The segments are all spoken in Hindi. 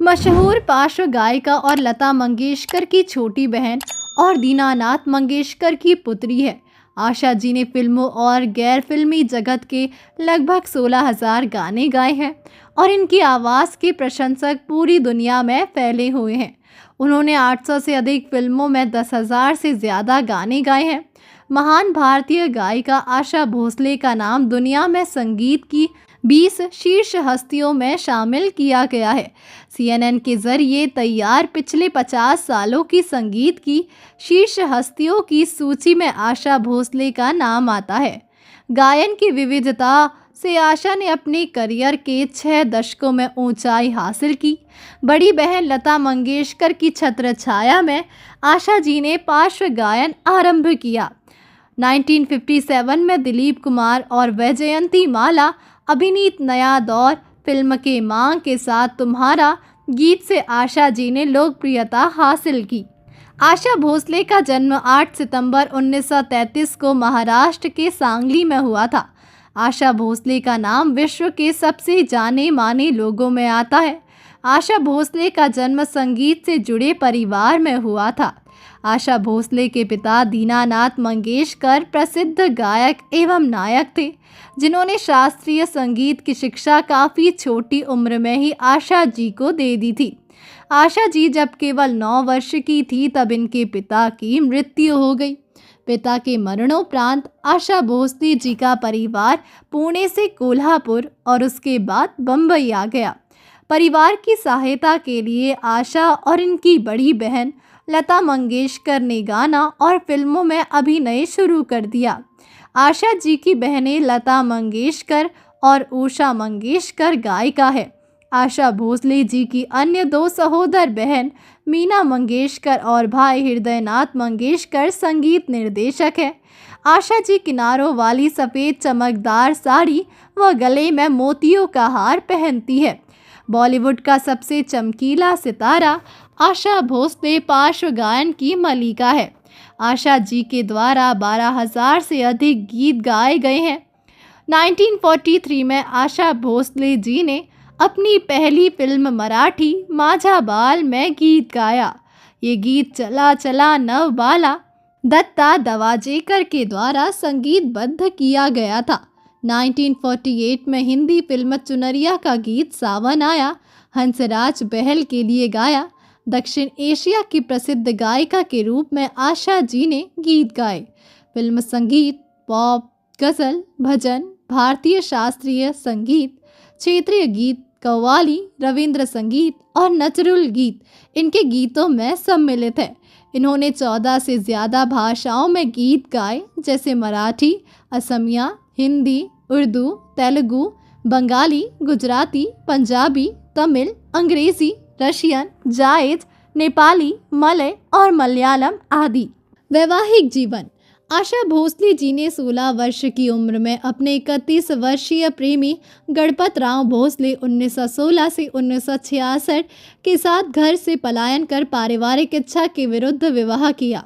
मशहूर पार्श्व गायिका और लता मंगेशकर की छोटी बहन और दीनानाथ मंगेशकर की पुत्री है। आशा जी ने फिल्मों और गैर फिल्मी जगत के लगभग 16,000 गाने गाए हैं और इनकी आवाज़ के प्रशंसक पूरी दुनिया में फैले हुए हैं। उन्होंने 800 से अधिक फिल्मों में 10,000 से ज़्यादा गाने गाए हैं। महान भारतीय गायिका आशा भोसले का नाम दुनिया में संगीत की 20 शीर्ष हस्तियों में शामिल किया गया है। CNN के जरिए तैयार पिछले 50 सालों की संगीत की शीर्ष हस्तियों की सूची में आशा भोसले का नाम आता है। गायन की विविधता से आशा ने अपने करियर के 6 दशकों में ऊंचाई हासिल की। बड़ी बहन लता मंगेशकर की छत्रछाया में आशा जी ने पार्श्व गायन आरंभ किया। 1957 में दिलीप कुमार और वैजयंती माला अभिनीत नया दौर फिल्म के मांग के साथ तुम्हारा गीत से आशा जी ने लोकप्रियता हासिल की। आशा भोसले का जन्म 8 सितंबर 1933 को महाराष्ट्र के सांगली में हुआ था। आशा भोसले का नाम विश्व के सबसे जाने माने लोगों में आता है। आशा भोसले का जन्म संगीत से जुड़े परिवार में हुआ था। आशा भोसले के पिता दीनानाथ मंगेशकर प्रसिद्ध गायक एवं नायक थे, जिन्होंने शास्त्रीय संगीत की शिक्षा काफ़ी छोटी उम्र में ही आशा जी को दे दी थी। आशा जी जब केवल 9 वर्ष की थी तब इनके पिता की मृत्यु हो गई। पिता के मरणोपरांत आशा भोसले जी का परिवार पुणे से कोल्हापुर और उसके बाद बम्बई आ गया। परिवार की सहायता के लिए आशा और इनकी बड़ी बहन लता मंगेशकर ने गाना और फिल्मों में अभिनय शुरू कर दिया। आशा जी की बहनें लता मंगेशकर और उषा मंगेशकर गायिका है। आशा भोसले जी की अन्य 2 सहोदर बहन मीना मंगेशकर और भाई हृदयनाथ मंगेशकर संगीत निर्देशक है। आशा जी किनारों वाली सफ़ेद चमकदार साड़ी व गले में मोतियों का हार पहनती है। बॉलीवुड का सबसे चमकीला सितारा आशा भोसले पार्श्व गायन की मलिका है। आशा जी के द्वारा 12,000 से अधिक गीत गाए गए हैं। 1943 में आशा भोसले जी ने अपनी पहली फिल्म मराठी माझा बाल में गीत गाया। ये गीत चला चला नव बाला दत्ता दवाजेकर के द्वारा संगीतबद्ध किया गया था। 1948 में हिंदी फिल्म चुनरिया का गीत सावन आया हंसराज बहल के लिए गाया। दक्षिण एशिया की प्रसिद्ध गायिका के रूप में आशा जी ने गीत गाए। फिल्म संगीत, पॉप, गज़ल, भजन, भारतीय शास्त्रीय संगीत, क्षेत्रीय गीत, कव्वाली, रविंद्र संगीत और नचरुल गीत इनके गीतों में सम्मिलित है। इन्होंने 14 से ज़्यादा भाषाओं में गीत गाए, जैसे मराठी, असमिया, हिंदी, उर्दू, तेलुगु, बंगाली, गुजराती, पंजाबी, तमिल, अंग्रेज़ी, रशियन, जायज़, नेपाली, मलय और मलयालम आदि। वैवाहिक जीवन। आशा भोसले जी ने 16 वर्ष की उम्र में अपने 31 वर्षीय प्रेमी गणपत राव भोसले 1916 से 1966 के साथ घर से पलायन कर पारिवारिक इच्छा के विरुद्ध विवाह किया।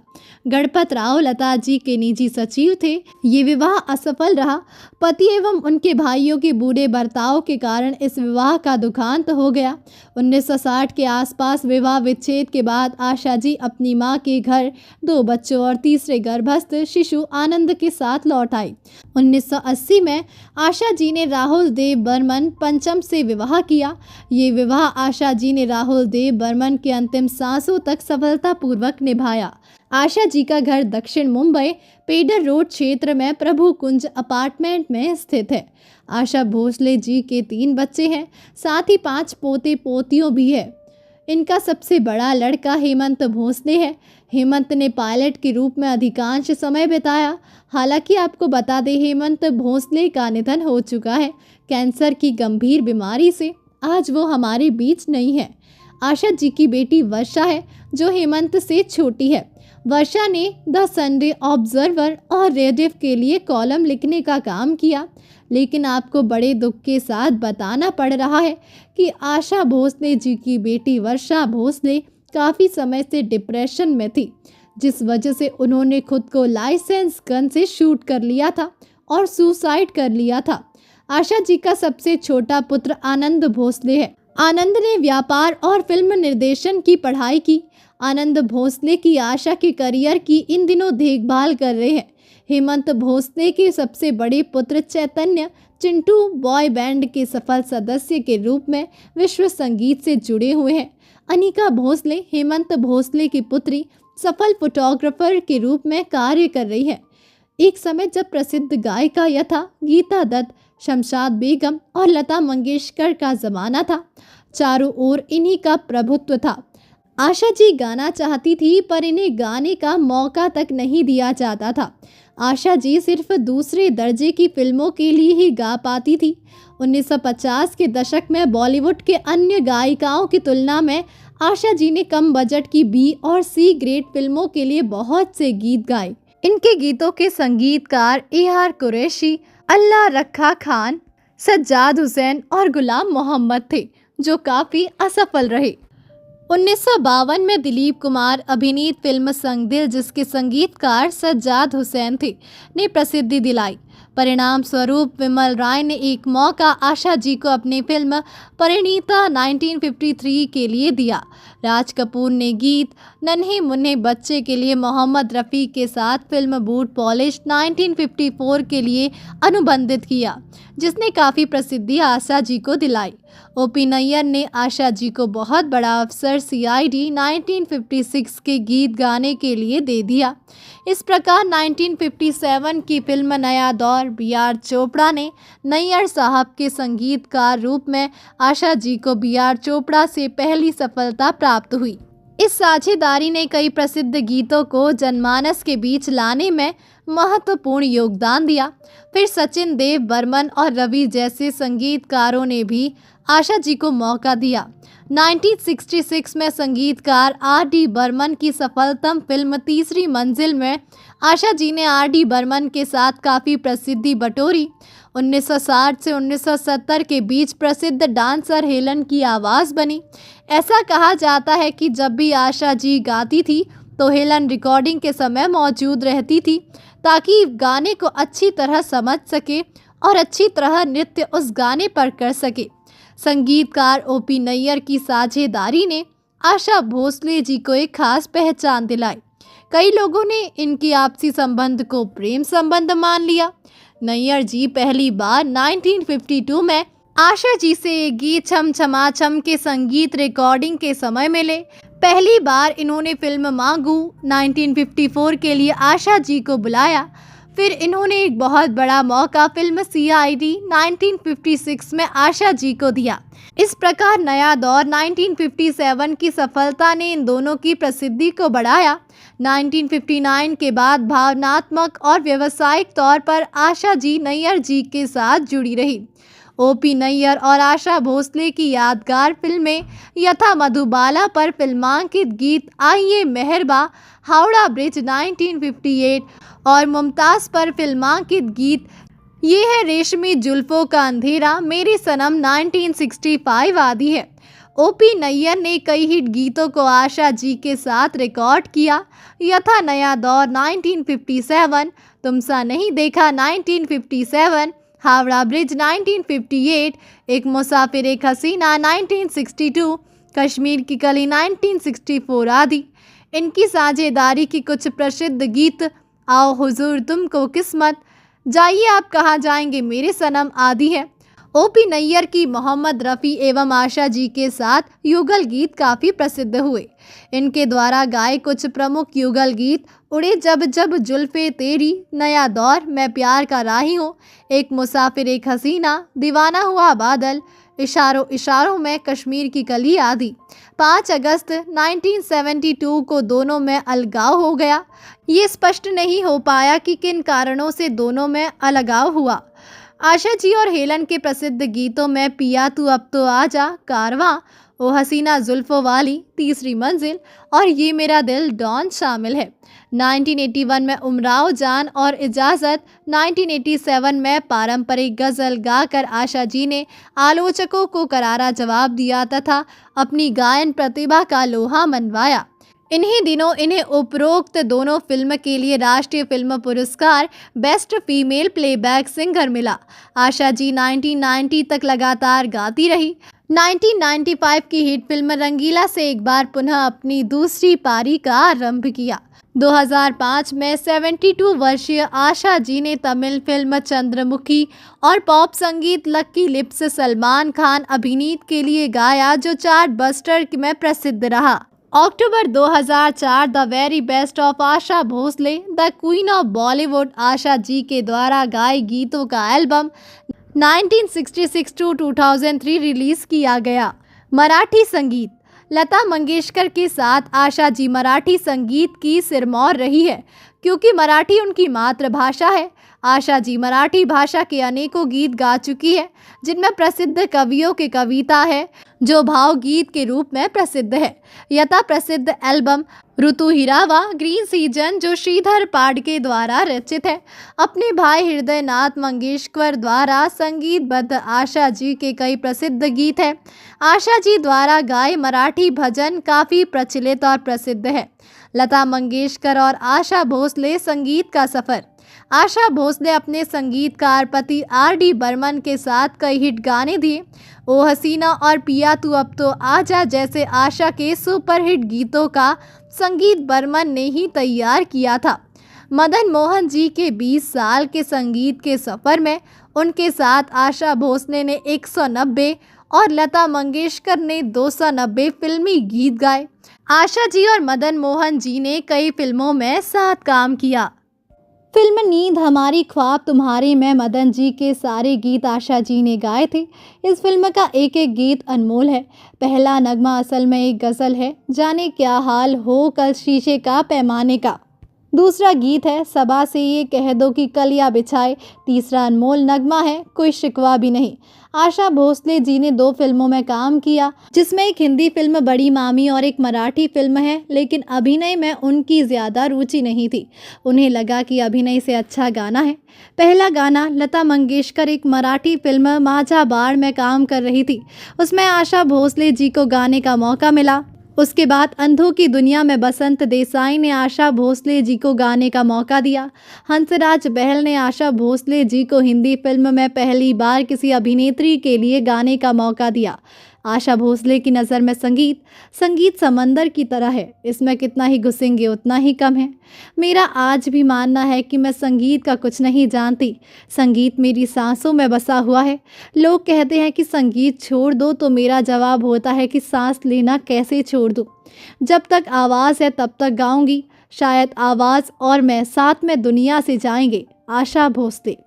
गणपत राव लता जी के निजी सचिव थे। ये विवाह असफल रहा। पति एवं उनके भाइयों के बुरे बर्ताव के कारण इस विवाह का दुखांत हो गया। 1960 के आसपास विवाह विच्छेद के बाद आशा जी अपनी मां के घर 2 बच्चों और तीसरे गर्भस्थ शिशु आनंद के साथ लौट आई। 1980 में आशा जी ने राहुल देव बर्मन पंचम से विवाह किया। ये विवाह आशा जी ने राहुल देव बर्मन के अंतिम सांसों तक सफलतापूर्वक निभाया। आशा जी का घर दक्षिण मुंबई पेडर रोड क्षेत्र में प्रभु कुंज अपार्टमेंट में स्थित है। आशा भोसले जी के 3 बच्चे हैं, साथ ही 5 पोते पोतियों भी है। इनका सबसे बड़ा लड़का हेमंत भोसले है। हेमंत ने पायलट के रूप में अधिकांश समय बिताया। हालांकि आपको बता दें, हेमंत भोसले का निधन हो चुका है कैंसर की गंभीर बीमारी से। आज वो हमारे बीच नहीं है। आशा जी की बेटी वर्षा है, जो हेमंत से छोटी है। वर्षा ने द संडे ऑब्जर्वर और रेडिफ के लिए कॉलम लिखने का काम किया, लेकिन आपको बड़े दुख के साथ बताना पड़ रहा है कि आशा भोसले जी की बेटी वर्षा भोसले काफ़ी समय से डिप्रेशन में थी, जिस वजह से उन्होंने खुद को लाइसेंस गन से शूट कर लिया था और सुसाइड कर लिया था। आशा जी का सबसे छोटा पुत्र आनंद भोसले है। आनंद ने व्यापार और फिल्म निर्देशन की पढ़ाई की। आनंद भोसले की आशा के करियर की इन दिनों देखभाल कर रहे हैं। हेमंत भोसले के सबसे बड़े पुत्र चैतन्य चिंटू बॉय बैंड के सफल सदस्य के रूप में विश्व संगीत से जुड़े हुए हैं। अनिका भोसले हेमंत भोसले की पुत्री सफल फोटोग्राफर के रूप में कार्य कर रही है। एक समय जब प्रसिद्ध गायिका यथा गीता दत्त, शमशाद बेगम और लता मंगेशकर का जमाना था। चारों ओर इन्हीं का प्रभुत्व था। आशा जी गाना चाहती थी पर इन्हें गाने का मौका तक नहीं दिया जाता था। आशा जी सिर्फ दूसरे दर्जे की फिल्मों के लिए ही गा पाती थी। 1950 के दशक में बॉलीवुड के अन्य गायिकाओं की तुलना में आशा जी ने कम बजट की बी और सी ग्रेड फिल्मों के लिए बहुत से गीत गाए। इनके गीतों के संगीतकार AR कुरैशी, अल्लाह रखा खान, सज्जाद हुसैन और गुलाम मोहम्मद थे, जो काफ़ी असफल रहे। 1952 में दिलीप कुमार अभिनीत फिल्म संग दिल, जिसके संगीतकार सज्जाद हुसैन थे, ने प्रसिद्धि दिलाई। परिणाम स्वरूप विमल राय ने एक मौका आशा जी को अपनी फिल्म परिणीता 1953 के लिए दिया। राज कपूर ने गीत नन्हे मुन्ने बच्चे के लिए मोहम्मद रफ़ी के साथ फिल्म बूट पॉलिश 1954 के लिए अनुबंधित किया, जिसने काफ़ी प्रसिद्धि आशा जी को दिलाई। OP नैयर ने आशा जी को बहुत बड़ा अवसर CID 1956 के गीत गाने के लिए दे दिया। इस प्रकार 1957 की फिल्म नया दौर BR चोपड़ा ने नैयर साहब के संगीतकार रूप में आशा जी को BR चोपड़ा से पहली सफलता प्राप्त हुई। इस साझेदारी ने कई प्रसिद्ध गीतों को जनमानस के बीच लाने में महत्वपूर्ण योगदान दिया। फिर सचिन देव बर्मन और रवि जैसे संगीतकारों ने भी आशा जी को मौका दिया। 1966 में संगीतकार RD बर्मन की सफलतम फिल्म तीसरी मंजिल में आशा जी ने RD बर्मन के साथ काफ़ी प्रसिद्धि बटोरी। 1960 से 1970 के बीच प्रसिद्ध डांसर हेलन की आवाज़ बनी। ऐसा कहा जाता है कि जब भी आशा जी गाती थी तो हेलन रिकॉर्डिंग के समय मौजूद रहती थी, ताकि गाने को अच्छी तरह समझ सके और अच्छी तरह नृत्य उस गाने पर कर सके। संगीतकार OP नैयर की साझेदारी ने आशा भोसले जी को एक खास पहचान दिलाई। कई लोगों ने इनकी आपसी संबंध को प्रेम संबंध मान लिया। नैयर जी पहली बार 1952 में आशा जी से एक गीत छम छमा छम के संगीत रिकॉर्डिंग के समय मिले। पहली बार इन्होंने फिल्म मांगू 1954 के लिए आशा जी को बुलाया। फिर इन्होंने एक बहुत बड़ा मौका फिल्म CID 1956 में आशा जी को दिया। इस प्रकार नया दौर 1957 की सफलता ने इन दोनों की प्रसिद्धि को बढ़ाया। 1959 के बाद भावनात्मक और व्यावसायिक तौर पर आशा जी नैयर जी के साथ जुड़ी रही। OP नैयर और आशा भोसले की यादगार फिल्में यथा मधुबाला पर फिल्मांकित गीत आइए मेहरबा, हावड़ा ब्रिज 1958 और मुमताज़ पर फिल्मांकित गीत ये है रेशमी जुल्फों का अंधेरा, मेरे सनम 1965 आदि है। OP नैयर ने कई हिट गीतों को आशा जी के साथ रिकॉर्ड किया, यथा नया दौर 1957, तुमसा नहीं देखा 1957, हावड़ा ब्रिज 1958, एक मुसाफिर एक हसीना 1962, कश्मीर की कली 1964 आदि। इनकी साझेदारी की कुछ प्रसिद्ध गीत आओ हुजूर तुमको किस्मत, जाइए आप कहाँ जाएंगे मेरे सनम आदि है। OP नैयर की मोहम्मद रफ़ी एवं आशा जी के साथ युगल गीत काफ़ी प्रसिद्ध हुए। इनके द्वारा गाए कुछ प्रमुख युगल गीत उड़े जब जब जुल्फे तेरी, नया दौर, मैं प्यार का राही हूँ, एक मुसाफिर एक हसीना, दीवाना हुआ बादल, इशारों इशारों में, कश्मीर की कली आदि। 5 अगस्त 1972 को दोनों में अलगाव हो गया। ये स्पष्ट नहीं हो पाया कि किन कारणों से दोनों में अलगाव हुआ। आशा जी और हेलन के प्रसिद्ध गीतों में पिया तू अब तो आजा, कारवां, ओ हसीना जुल्फों वाली, तीसरी मंजिल और ये मेरा दिल डॉन शामिल है। 1981 में उमराव जान और इजाज़त, 1987 में पारंपरिक गज़ल गाकर आशा जी ने आलोचकों को करारा जवाब दिया तथा अपनी गायन प्रतिभा का लोहा मनवाया। इन्हीं दिनों इन्हें उपरोक्त दोनों फिल्म के लिए राष्ट्रीय फिल्म पुरस्कार बेस्ट फीमेल प्लेबैक सिंगर मिला। आशा जी 1990 तक लगातार गाती रही। 1995 की हिट फिल्म रंगीला से एक बार पुनः अपनी दूसरी पारी का आरंभ किया। 2005 में 72 वर्षीय आशा जी ने तमिल फिल्म चंद्रमुखी और पॉप संगीत लक्की लिप्स सलमान खान अभिनीत के लिए गाया, जो चार्ट बस्टर में प्रसिद्ध रहा। अक्टूबर 2004 the very best of Asha Bhosle, the queen of Bollywood Asha ji के द्वारा गाए गीतों का एल्बम 1966 टू 2003 रिलीज किया गया। मराठी संगीत। लता मंगेशकर के साथ आशा जी मराठी संगीत की सिरमौर रही है, क्योंकि मराठी उनकी मातृभाषा है। आशा जी मराठी भाषा के अनेकों गीत गा चुकी है, जिनमें प्रसिद्ध कवियों की कविता है, जो भावगीत के रूप में प्रसिद्ध है। यथा प्रसिद्ध एल्बम ऋतु हिरावा ग्रीन सीजन, जो श्रीधर पाडके द्वारा रचित है। अपने भाई हृदय नाथ मंगेशकर द्वारा संगीतबद्ध आशा जी के कई प्रसिद्ध गीत हैं। आशा जी द्वारा गाए मराठी भजन काफ़ी प्रचलित और प्रसिद्ध है। लता मंगेशकर और आशा भोसले संगीत का सफ़र। आशा भोसले अपने संगीतकार पति R.D. बर्मन के साथ कई हिट गाने दिए। ओ हसीना और पिया तू अब तो आजा जैसे आशा के सुपरहिट गीतों का संगीत बर्मन ने ही तैयार किया था। मदन मोहन जी के 20 साल के संगीत के सफ़र में उनके साथ आशा भोसले ने 190 और लता मंगेशकर ने 290 फिल्मी गीत गाए। आशा जी और मदन मोहन जी ने कई फिल्मों में साथ काम किया। फिल्म नींद हमारी ख्वाब तुम्हारी में मदन जी के सारे गीत आशा जी ने गाए थे। इस फिल्म का एक एक गीत अनमोल है। पहला नगमा असल में एक गज़ल है, जाने क्या हाल हो कल शीशे का पैमाने का। दूसरा गीत है सबा से ये कह दो कि कलियां बिछाए। तीसरा अनमोल नगमा है कोई शिकवा भी नहीं। आशा भोसले जी ने 2 फिल्मों में काम किया, जिसमें एक हिंदी फिल्म बड़ी मामी और एक मराठी फिल्म है, लेकिन अभिनय में उनकी ज़्यादा रुचि नहीं थी। उन्हें लगा कि अभिनय से अच्छा गाना है। पहला गाना लता मंगेशकर एक मराठी फिल्म माझा बाळ में काम कर रही थी, उसमें आशा भोसले जी को गाने का मौका मिला। उसके बाद अंधों की दुनिया में बसंत देसाई ने आशा भोसले जी को गाने का मौका दिया। हंसराज बहल ने आशा भोसले जी को हिंदी फिल्म में पहली बार किसी अभिनेत्री के लिए गाने का मौका दिया। आशा भोसले की नज़र में संगीत समंदर की तरह है, इसमें कितना ही घुसेंगे उतना ही कम है। मेरा आज भी मानना है कि मैं संगीत का कुछ नहीं जानती। संगीत मेरी सांसों में बसा हुआ है। लोग कहते हैं कि संगीत छोड़ दो, तो मेरा जवाब होता है कि सांस लेना कैसे छोड़ दूँ। जब तक आवाज़ है तब तक गाऊंगी, शायद आवाज़ और मैं साथ में दुनिया से जाएंगे। आशा भोसले।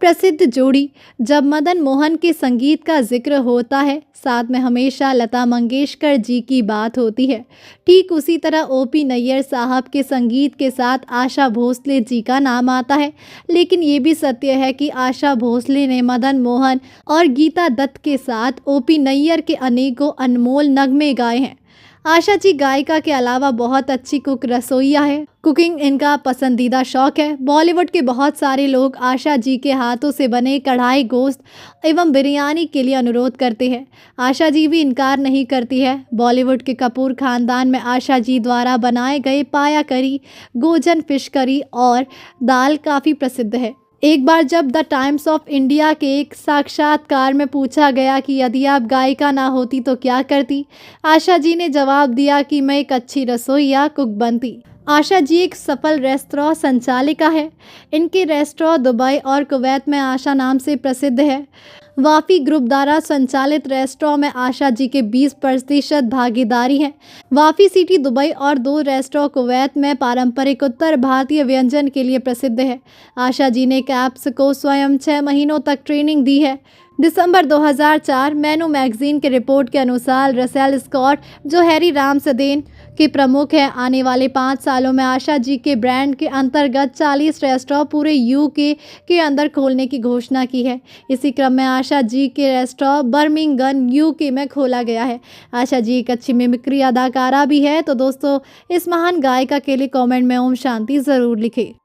प्रसिद्ध जोड़ी। जब मदन मोहन के संगीत का जिक्र होता है, साथ में हमेशा लता मंगेशकर जी की बात होती है। ठीक उसी तरह O.P. नैयर साहब के संगीत के साथ आशा भोसले जी का नाम आता है। लेकिन ये भी सत्य है कि आशा भोसले ने मदन मोहन और गीता दत्त के साथ O.P. नैयर के अनेकों अनमोल नगमे गाए हैं। आशा जी गायिका के अलावा बहुत अच्छी कुक रसोइया है। कुकिंग इनका पसंदीदा शौक है। बॉलीवुड के बहुत सारे लोग आशा जी के हाथों से बने कढ़ाई गोश्त एवं बिरयानी के लिए अनुरोध करते हैं। आशा जी भी इनकार नहीं करती है। बॉलीवुड के कपूर खानदान में आशा जी द्वारा बनाए गए पाया करी, गोजन फिश करी और दाल काफ़ी प्रसिद्ध है। एक बार जब द टाइम्स ऑफ इंडिया के एक साक्षात्कार में पूछा गया कि यदि आप गायिका ना होती तो क्या करती, आशा जी ने जवाब दिया कि मैं एक अच्छी रसोइया कुक बनती। आशा जी एक सफल रेस्तरां संचालिका है। इनके रेस्तरां दुबई और कुवैत में आशा नाम से प्रसिद्ध है। वाफी ग्रुप द्वारा संचालित रेस्तरां में आशा जी के 20% भागीदारी है। वाफी सिटी दुबई और 2 रेस्तरां कुवैत में पारंपरिक उत्तर भारतीय व्यंजन के लिए प्रसिद्ध है। आशा जी ने कैप्स को स्वयं 6 महीनों तक ट्रेनिंग दी है। दिसंबर 2004 मेनू मैगजीन के रिपोर्ट के अनुसार रसेल स्कॉट, जो हैरी रामसदेन के प्रमुख हैं, आने वाले 5 सालों में आशा जी के ब्रांड के अंतर्गत 40 रेस्टोरेंट पूरे यूके के अंदर खोलने की घोषणा की है। इसी क्रम में आशा जी के रेस्टोरेंट बर्मिंघम यूके में खोला गया है। आशा जी एक अच्छी मिमिक्री अदाकारा भी है। तो दोस्तों, इस महान गायिका के लिए कमेंट में ओम शांति ज़रूर लिखें।